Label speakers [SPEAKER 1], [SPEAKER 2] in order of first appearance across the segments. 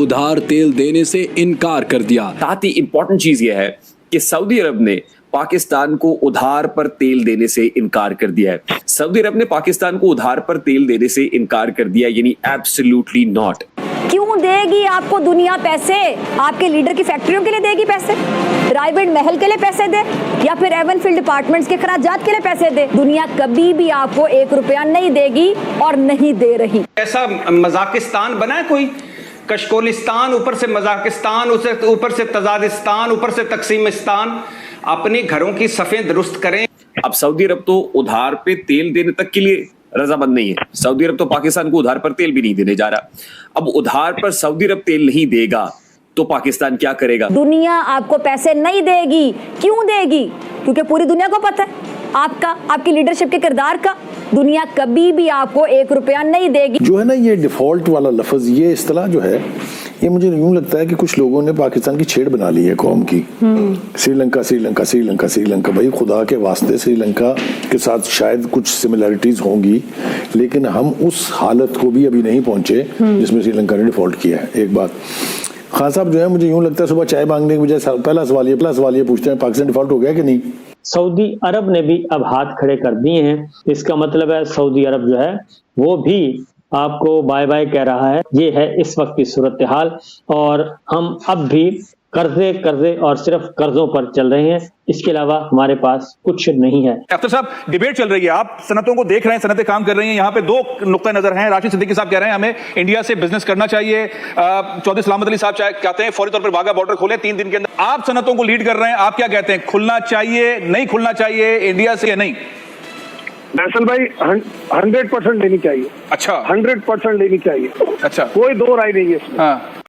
[SPEAKER 1] उधार तेल देने से इनकार कर दिया।
[SPEAKER 2] साथ ही इंपॉर्टेंट चीज यह है कि सऊदी अरब ने पाकिस्तान को उधार पर तेल देने से इनकार कर दिया है। सऊदी अरब ने पाकिस्तान को उधार पर तेल देने से इनकार कर दिया, यानी एब्सोल्युटली नॉट।
[SPEAKER 3] क्यों देगी आपको दुनिया पैसे? आपके लीडर की फैक्ट्रियों के लिए देगी पैसे, प्राइवेट महल के लिए पैसे दे, या फिर एवनफील्ड अपार्टमेंट्स के खराजात के लिए पैसे दे? दुनिया कभी भी आपको 1 रुपया नहीं देगी और नहीं दे रही।
[SPEAKER 4] ऐसा मजाकिस्तान बना है कोई, कशकोलिस्तान, ऊपर से मजाकिस्तान, ऊपर से तजादिस्तान, ऊपर से तकसीमिस्तान। अपने घरों की सफेद दुरुस्त करें।
[SPEAKER 2] अब सऊदी अरब तो उधार पे तेल देने तक के लिए रजामंद नहीं है। सऊदी अरब तो पाकिस्तान को उधार पर तेल भी नहीं देने जा रहा। अब उधार पर सऊदी अरब तेल नहीं देगा तो पाकिस्तान क्या करेगा?
[SPEAKER 3] दुनिया आपको पैसे नहीं देगी। क्यों देगी? क्योंकि पूरी दुनिया को पता है आपका, आपकी लीडरशिप के किरदार का। दुनिया कभी भी आपको 1 रुपया नहीं देगी।
[SPEAKER 5] जो है ना, ये डिफॉल्ट वाला लफ्ज, ये इस्तिलाह जो है, ये मुझे यूं लगता है कि कुछ लोगों ने पाकिस्तान की छेड़ बना ली है कौम की। श्रीलंका श्रीलंका श्रीलंका श्रीलंका। भाई खुदा के वास्ते श्रीलंका के साथ शायद कुछ सिमिलरिटीज होंगी, लेकिन हम उस हालत को भी अभी नहीं पहुंचे जिसमें श्रीलंका ने डिफॉल्ट किया है। एक बात खान साहब जो है, मुझे यूं लगता है सुबह चाय मांगने के बजाय पहला सवाल ये पूछते हैं, पाकिस्तान डिफॉल्ट हो गया कि नहीं?
[SPEAKER 6] सऊदी अरब ने भी अब हाथ खड़े कर दिए हैं। इसका मतलब है सऊदी अरब जो है वो भी आपको बाय बाय कह रहा है। ये है इस वक्त की सूरत हाल, और हम अब भी कर्जे और सिर्फ कर्जों पर चल रहे हैं। इसके अलावा हमारे पास कुछ नहीं है।
[SPEAKER 7] अख्तर साहब, डिबेट चल रही है, आप सनतों को देख रहे हैं, सनतें काम कर रही हैं। यहाँ पे 2 नुक्ता नजर हैं। राशिद सिद्दीकी साहब कह रहे हैं हमें इंडिया से बिजनेस करना चाहिए। चौधरी सलामत अली साहब कहते हैं फौरी तौर पर वाघा बॉर्डर खोले 3 दिन के अंदर। आप सनतों को लीड कर रहे हैं, आप क्या कहते हैं, खुलना चाहिए नहीं खुलना चाहिए इंडिया से या नहीं?
[SPEAKER 8] फैसल भाई 100% लेनी चाहिए।
[SPEAKER 7] अच्छा,
[SPEAKER 8] 100% लेनी चाहिए।
[SPEAKER 7] अच्छा,
[SPEAKER 8] कोई 2 राय नहीं है इसमें।
[SPEAKER 7] हाँ।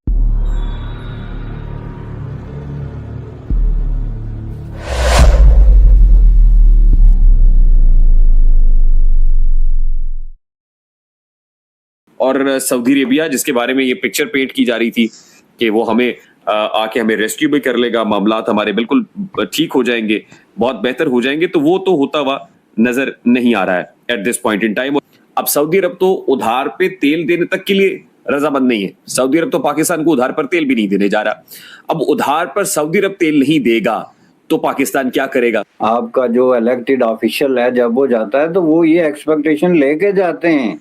[SPEAKER 2] और सऊदी अरेबिया, जिसके बारे में ये पिक्चर पेंट की जा रही थी कि वो हमें आके हमें रेस्क्यू भी कर लेगा, मामलात हमारे बिल्कुल ठीक हो जाएंगे, बहुत बेहतर हो जाएंगे, तो वो तो होता हुआ नजर नहीं आ रहा है at this point in time. अब सऊदी अरब तो उधार पे तेल देने तक के लिए रजामंद नहीं है। सऊदी अरब तो पाकिस्तान को उधार पर तेल भी नहीं देने जा रहा। अब उधार पर सऊदी अरब तेल नहीं देगा तो पाकिस्तान क्या करेगा?
[SPEAKER 9] आपका जो इलेक्टेड ऑफिशियल है, जब वो जाता है तो वो ये एक्सपेक्टेशन लेके जाते हैं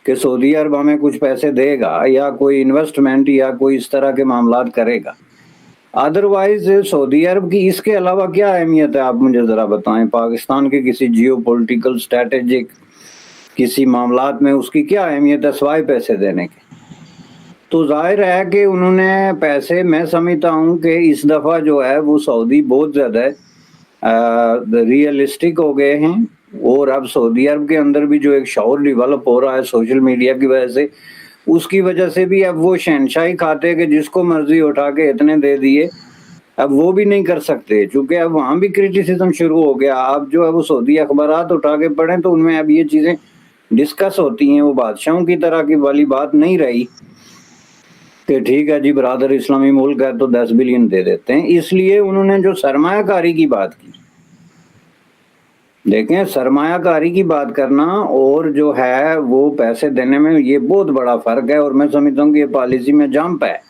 [SPEAKER 9] कि सऊदी अरब हमें कुछ पैसे देगा या कोई इन्वेस्टमेंट या कोई इस तरह के मामलात करेगा। अदरवाइज सऊदी अरब की इसके अलावा क्या अहमियत है, आप मुझे ज़रा बताएं। पाकिस्तान के किसी जियोपॉलिटिकल स्ट्रेटेजिक किसी मामलात में उसकी क्या अहमियत है सिवाय पैसे देने के? तो जाहिर है कि उन्होंने पैसे, मैं समझता हूँ कि इस दफ़ा जो है वो सऊदी बहुत ज़्यादा रियलिस्टिक हो गए हैं। और अब सऊदी अरब के अंदर भी जो एक शऊर डेवलप हो रहा है सोशल मीडिया की वजह से, उसकी वजह से भी अब वो शहनशाही खाते कि जिसको मर्जी उठा के इतने दे दिए, अब वो भी नहीं कर सकते, क्योंकि अब वहाँ भी क्रिटिसिज्म शुरू हो गया। अब जो है वो सऊदी अखबारात उठा के पढ़ें तो उनमें अब ये चीज़ें डिस्कस होती हैं। वो बादशाहों की तरह की वाली बात नहीं रही कि ठीक है जी बरादर इस्लामी मुल्क है तो 10 बिलियन दे देते हैं। इसलिए उन्होंने जो सरमायाकारी की बात की, देखें सरमायाकारी की बात करना और जो है वो पैसे देने में ये बहुत बड़ा फर्क है। और मैं समझता हूँ कि ये पॉलिसी में जंप है,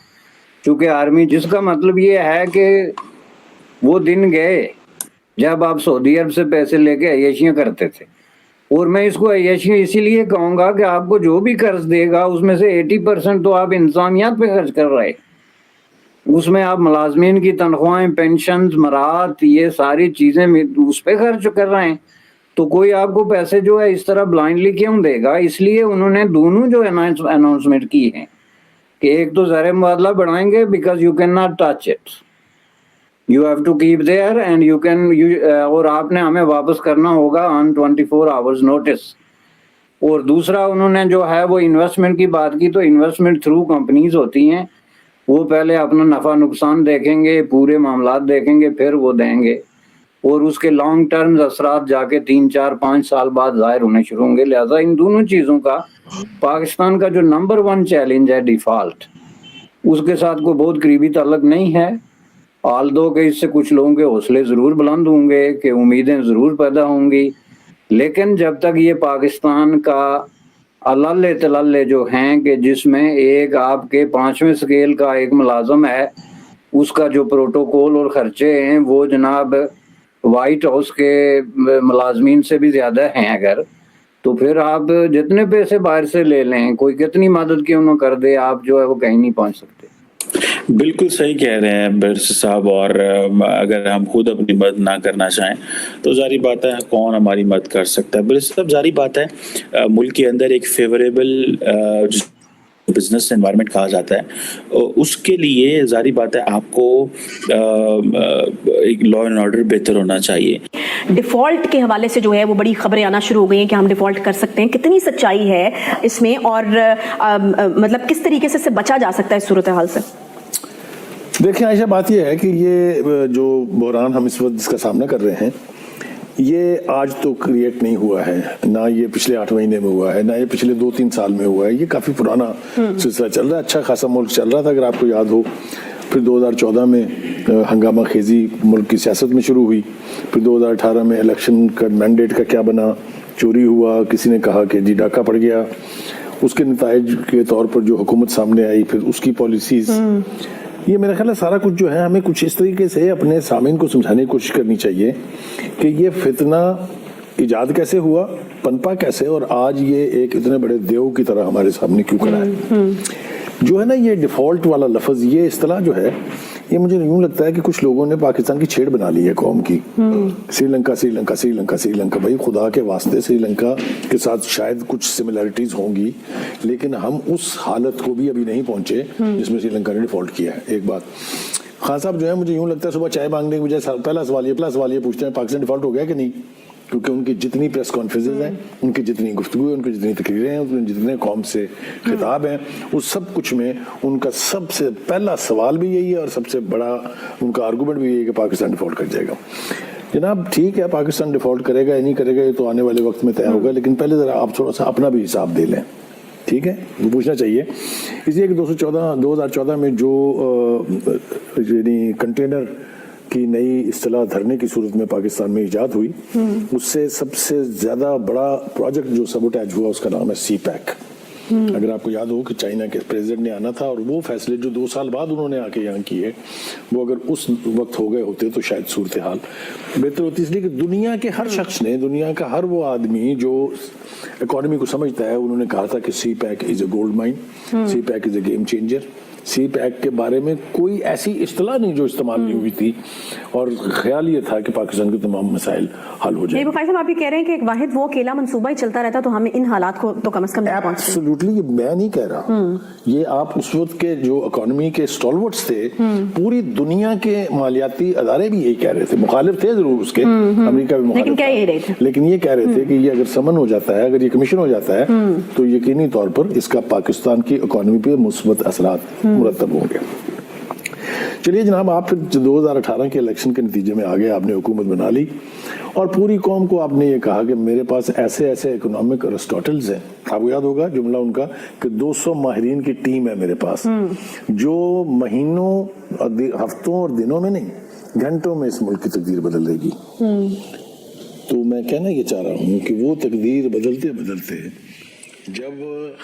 [SPEAKER 9] क्योंकि आर्मी, जिसका मतलब ये है कि वो दिन गए जब आप सऊदी अरब से पैसे लेके अय्याशियाँ करते थे। और मैं इसको अय्याशियाँ इसीलिए कहूँगा कि आपको जो भी कर्ज देगा उसमें से 80% तो आप इंसानियत पे खर्च कर रहे, उसमें आप मुलाजमीन की तनख्वाहें, पेंशन, मराहत, ये सारी चीज़ें उस पर खर्च कर रहे हैं। तो कोई आपको पैसे जो है इस तरह ब्लाइंडली क्यों देगा? इसलिए उन्होंने दोनों जो अनाउंसमेंट की है कि एक तो ज़र मुबादला बढ़ाएंगे because you can not touch it, you have to keep there and you can, और आपने हमें वापस करना होगा ऑन 24 आवर्स नोटिस। और दूसरा उन्होंने जो है वो इन्वेस्टमेंट की बात की। तो इन्वेस्टमेंट थ्रू कंपनीज होती हैं, वो पहले अपना नफ़ा नुकसान देखेंगे, पूरे मामलात देखेंगे, फिर वो देंगे। और उसके लॉन्ग टर्म असरात जाके 3, 4, 5 साल बाद जाहिर होने शुरू होंगे। लिहाजा इन दोनों चीज़ों का पाकिस्तान का जो नंबर 1 चैलेंज है डिफ़ॉल्ट, उसके साथ कोई बहुत करीबी ताल्लुक नहीं है। आल्दो के इससे कुछ लोगों के हौसले ज़रूर बुलंद होंगे कि उम्मीदें ज़रूर पैदा होंगी, लेकिन जब तक ये पाकिस्तान का अलल्ले तलल्ले जो हैं कि जिसमें एक आपके 5वें स्केल का एक मुलाजम है, उसका जो प्रोटोकॉल और खर्चे हैं वो जनाब वाइट हाउस के मुलाजमीन से भी ज़्यादा हैं अगर, तो फिर आप जितने पैसे बाहर से ले लें, कोई कितनी मदद क्यों ना कर दे, आप जो है वो कहीं नहीं पहुंच सकते।
[SPEAKER 10] बिल्कुल सही कह रहे हैं बैरिस्टर साहब, और अगर हम खुद अपनी मदद ना करना चाहें तो जारी बात है कौन हमारी मदद कर सकता है। बैरिस्टर साहब, जारी बात है मुल्क के अंदर एक फेवरेबल बिजनेस एनवायरनमेंट कहा जाता है, उसके लिए जारी बात है आपको एक लॉ एंड ऑर्डर बेहतर होना चाहिए।
[SPEAKER 11] डिफॉल्ट के हवाले से जो है वो बड़ी खबरें आना शुरू हो गई हैं कि हम डिफॉल्ट कर सकते हैं, कितनी सच्चाई है इसमें, और मतलब किस तरीके से बचा जा सकता है इस सूरत हाल से?
[SPEAKER 5] देखिए आयशा, बात यह है कि ये जो बहरान हम इस वक्त जिसका सामना कर रहे हैं, ये आज तो क्रिएट नहीं हुआ है, ना ये पिछले 8 महीने में हुआ है, ना ये पिछले 2-3 साल में हुआ है, ये काफ़ी पुराना सिलसिला चल रहा है। अच्छा खासा मुल्क चल रहा था, अगर आपको याद हो। फिर 2014 में हंगामा खेजी मुल्क की सियासत में शुरू हुई। फिर 2018 में इलेक्शन का मैंडेट का क्या बना, चोरी हुआ, किसी ने कहा कि जी डाका पड़ गया, उसके नताइज के तौर पर जो हुकूमत सामने आई, फिर उसकी पॉलिसीज, ये मेरा ख्याल है सारा कुछ जो है हमें कुछ इस तरीके से अपने सामीन को समझाने की कोशिश करनी चाहिए कि ये फितना इजाद कैसे हुआ, पनपा कैसे, और आज ये एक इतने बड़े देव की तरह हमारे सामने क्यों खड़ा है। जो है ना ये डिफॉल्ट वाला लफ्ज, ये इस्तेलाह जो है, ये मुझे यूं लगता है कि कुछ लोगों ने पाकिस्तान की छेड़ बना ली है कौम की। श्रीलंका श्रीलंका श्रीलंका श्रीलंका, भाई खुदा के वास्ते श्रीलंका के साथ शायद कुछ सिमिलरिटीज होंगी, लेकिन हम उस हालत को भी अभी नहीं पहुंचे जिसमें श्रीलंका ने डिफॉल्ट किया है। एक बात खान साहब जो है, मुझे यूं लगता है सुबह चाय मांगने की बजाय पहला सवाल ये पूछते हैं पाकिस्तान डिफॉल्ट हो गया कि नहीं, क्योंकि उनकी जितनी प्रेस कॉन्फ्रेंसेज हैं, उनकी जितनी गुफ्तगू है, उनकी जितनी तकरीरें हैं, उनके जितने कौम से खिताब हैं, उस सब कुछ में उनका सबसे पहला सवाल भी यही है और सबसे बड़ा उनका आर्गूमेंट भी यही है कि पाकिस्तान डिफॉल्ट कर जाएगा। जनाब ठीक है, पाकिस्तान डिफॉल्ट करेगा या नहीं करेगा ये तो आने वाले वक्त में तय होगा, लेकिन पहले ज़रा आप थोड़ा सा अपना भी हिसाब दे लें, ठीक है, वो पूछना चाहिए। इसलिए कि 2014 में जो कंटेनर की नई इस्तिलाह धरने की सूरत में पाकिस्तान में इजाद हुई, उससे सबसे ज्यादा बड़ा प्रोजेक्ट जो सबोटैज हुआ उसका नाम है सी पैक। अगर आपको याद हो कि चाइना के प्रेसिडेंट ने आना था और वो फैसले जो 2 साल बाद उन्होंने आके यहाँ किए, वो अगर उस वक्त हो गए होते तो शायद सूरत हाल बेहतर होती। इसलिए कि दुनिया के हर शख्स ने, दुनिया का हर वो आदमी जो इकोनॉमी को समझता है, उन्होंने कहा था कि CPEC is a gold mine, CPEC is a game changer. CPEC के बारे में कोई ऐसी इस्तिलाह नहीं जो इस्तेमाल नहीं हुई थी, और ख्याल ये था कि पाकिस्तान के तमाम मसाइल हल हो जाए।
[SPEAKER 11] साहब आप ये कह रहे हैं कि एक वाहिद वो अकेला मंसूबा ही चलता रहता तो हमें इन हालात को तो कम से कम
[SPEAKER 5] एब्सोल्युटली, ये मैं नहीं कह रहा, ये आप उस वक्त के जो इकोनॉमी के स्टॉलवर्ट्स थे, पूरी दुनिया के मालियाती अदारे भी यही कह रहे थे, मुखालिफ थे जरूर उसके, अमेरिका भी मुखालिफ था, लेकिन ये कह रहे थे कि ये अगर समन हो जाता है, अगर ये कमीशन हो जाता है, तो यकीनी तौर पर इसका पाकिस्तान की इकोनॉमी पे मुस्बत असरात मुरतब हो गया। चलिए जनाब, आप फिर 2018 के इलेक्शन के नतीजे में आ गए, आपने हुकूमत बना ली और पूरी कौम को आपने ये कहा कि मेरे पास ऐसे ऐसे इकोनॉमिक अरिस्टोटल्स हैं, आपको याद होगा जुमला उनका कि 200 माहिरीन की टीम है मेरे पास, जो महीनों, हफ्तों और दिनों में नहीं, घंटों में इस मुल्क की तकदीर बदल देगी। तो मैं कहना ये चाह रहा हूँ कि वो तकदीर बदलते बदलते जब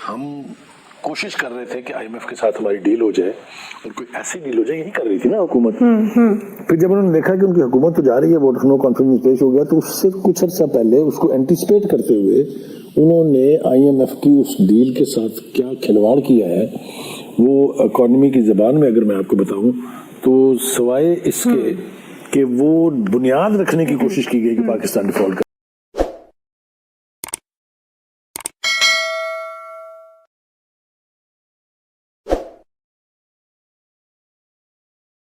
[SPEAKER 5] हम कोशिश कर रहे थे कि IMF के साथ हमारी डील हो जाए और कोई ऐसी डील हो जाए, यही कर रही थी ना हुकूमत। फिर जब उन्होंने देखा कि उनकी हुकूमत तो जा रही है, वोट ऑफ नो कॉन्फिडेंस पेश हो गया, तो उससे कुछ अर्सा पहले उसको एंटिसिपेट करते हुए उन्होंने IMF की उस डील के साथ क्या खिलवाड़ किया है, वो इकोनॉमी की ज़बान में अगर मैं आपको बताऊं तो सवाए इसके कि वो बुनियाद रखने की कोशिश की गई कि पाकिस्तान डिफॉल्ट